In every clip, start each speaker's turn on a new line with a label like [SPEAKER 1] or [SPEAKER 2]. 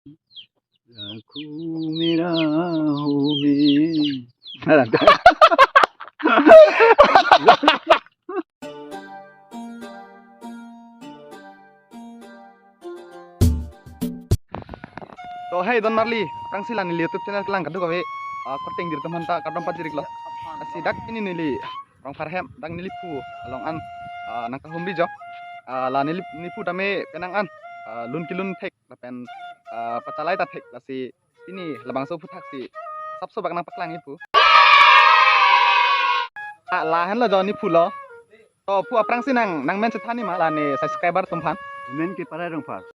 [SPEAKER 1] राखूं मेरा हो में
[SPEAKER 2] तो hey Don Marley, kang sila ni YouTube channel kelang kadu kawe, korting dir teman ta kadang pajirik lo. Asi dak ini nili, rong farhem, dang nili pu, along an, nang kahumbi jo, la nili nipu dame penang an, lun kilun tek, la pen, pacalai ta tek, la si ini labang so putak si, sabso bak nang paklang ipu. Lahan lo jo nipu lo, to pu aprang si nang men setani ma la ne subscriber tumpan.
[SPEAKER 1] men ke parai rong far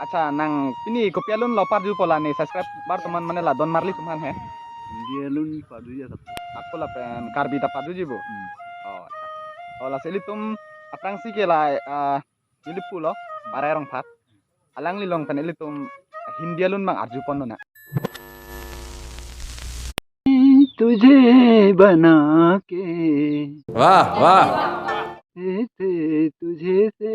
[SPEAKER 2] Acha nang ini kopialun lopar ju pola ne subscriber teman mana la Don Marley tumpan he.
[SPEAKER 1] dia lun padu ya sab
[SPEAKER 2] Aku lah pen karbi dapat tujuh bu. Oh, अच्छा. Oh lah seli tum aprang si ke lah ini pulo parai rong fat. Alang li long pen eli tum Hindia lun mang arju pon na.
[SPEAKER 1] तुझे बना के
[SPEAKER 3] वाह वाह
[SPEAKER 1] थे तुझे से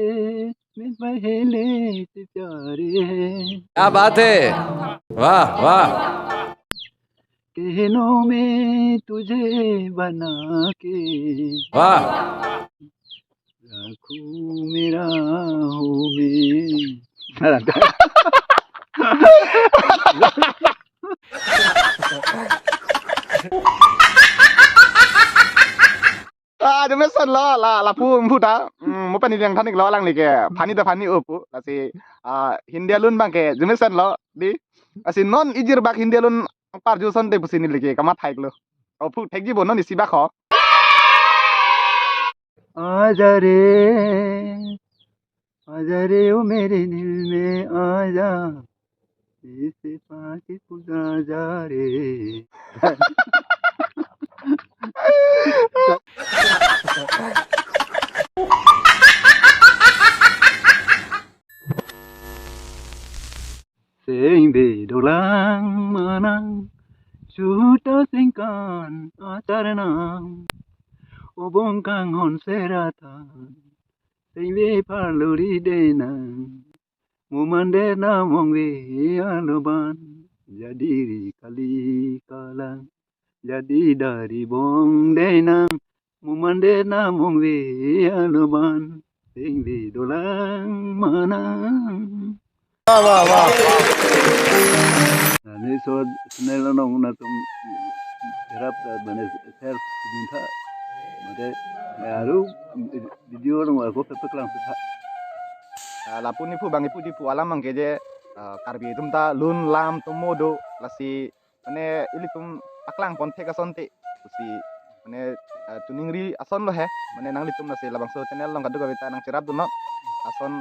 [SPEAKER 1] मैं पहले से प्यारे हैं
[SPEAKER 3] क्या बात है वाह वाह
[SPEAKER 1] कहनों में तुझे बना के
[SPEAKER 3] वाह
[SPEAKER 1] राखूं मेरा हो में
[SPEAKER 2] Jemesan lo la pu mputa. Mo pani yang thanik lo alang li ke pani ta pani opu. Asi Hindia lun bang ke jemesan lo di. Asi non ijir bak Hindia lun parju son te pusini li ke kamat haik lo. Oh pu thek ji bon non isi bak ho.
[SPEAKER 1] आजा रे ओ मेरे दिल में आजा इसे पाके खुदा जा रे sing bedolang manang suta singkan acaranang obong kang hon seratan sing be parluri denang mumande namong we aloban jadi kali kalang jadi dari bong denang mumande namong we aloban sing bedolang manang Ini so senel nong na tum harap bane ser minta made baru video nong aku pepek lang sa
[SPEAKER 2] La pu ni pu bang ipu di pu alam mang ke je karbi tum ta lun lam tumodo lasi mane ili tum aklang pon theka son te usi mane tuningri ason lo he mane nang li tum nasi labang so channel long kadu kawita nang cirap dunno ason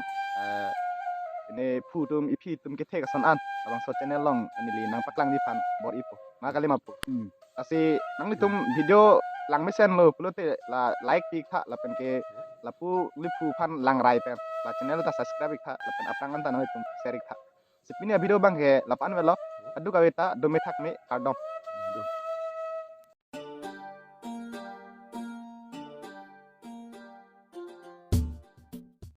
[SPEAKER 2] ini pu tum ipi tum ke theka son an labang so channel long anili nang paklang di pan bor ipu makali mapu asi nang li tum video lang mesen lo pulote la like ti kha la pen ke la pu li pu pan lang rai pen la channel ta subscribe kha la pen apang an ta no tum share kha sipini video bang ke la pan velo adu kawita do me thak me kardom